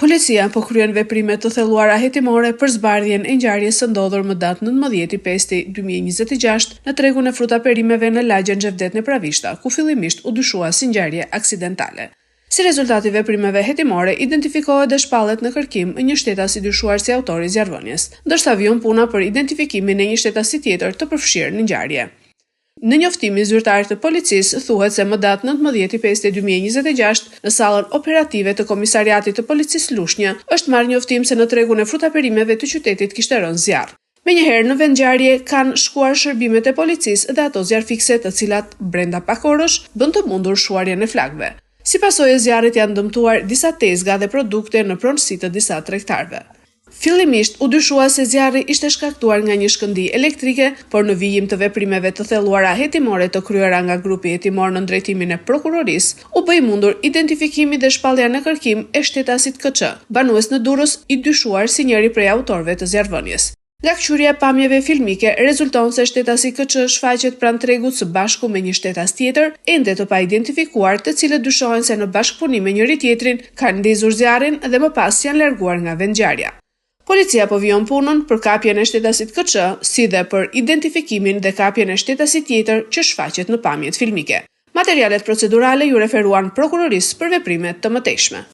Policia po kryen veprime të thelluara hetimore për zbardhjen e ngjarjes së ndodhur më datë 19/5/2026 në tregun e fruta perimeve në lagjen Xhevdet në Pravishta, ku fillimisht u dyshua si ngjarje aksidentale. Si rezultat i veprimeve hetimore, identifikohet dhe shpallet në kërkim një shtetas i dyshuar si autori i zjarrvënies, ndërsa vijon puna për identifikimin e një shetasi tjetër të përfshirë në ngjarje. Në njoftimin zyrtar të policisë thuhet se më datë 19/5/2026 në sallën operative të Komisariatit të Policisë Lushnjë është marrë njoftim se në tregun e frutaperimeve të qytetit kishte rënë zjarr. Menjëherë në vend ngjarje kanë shkuar shërbimet e policisë dhe ato zjarrfikse, të cilat brenda pak orësh bën të mundur shuarjen e flakëve. Si pasojë e zjarrit janë dëmtuar disa tezga dhe produkte në pronësi të disa tregtarëve. Fillimisht u dyshua se zjarri ishte shkaktuar nga një shkëndij elektrike, por në vijim të veprimeve të thelluara hetimore të kryera nga grupi hetimor në drejtimin e prokurorisë, u bë i mundur identifikimi dhe shpallja në kërkim e shtetasit KÇ, banues në Durrës, i dyshuar si njëri prej autorëve të zjarrvënies. Nga kqyrja e pamjeve filmike, rezulton se shtetasi KÇ shfaqet pranë tregut së bashku me një shtetas tjetër, ende të paidentifikuar, të cilët dyshohen se në bashkëpunim me njëri tjetrin kanë ndezur zjarrin dhe më pas janë larguar nga vendngjarja. Policia po vijon punën për kapjen e shtetasit KÇ, si dhe për identifikimin dhe kapjen e shtetasit tjetër që shfaqet në pamjet filmike. Materialet procedurale ju referuan prokurorisë për veprimet të mëtejshme.